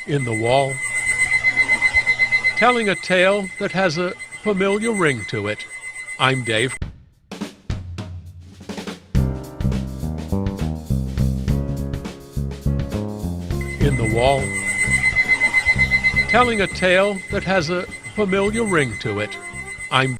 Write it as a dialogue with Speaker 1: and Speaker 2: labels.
Speaker 1: in the wall, telling a tale that has a familiar ring to it. I'm Dave. In the wall, telling a tale that has a familiar ring to it. I'm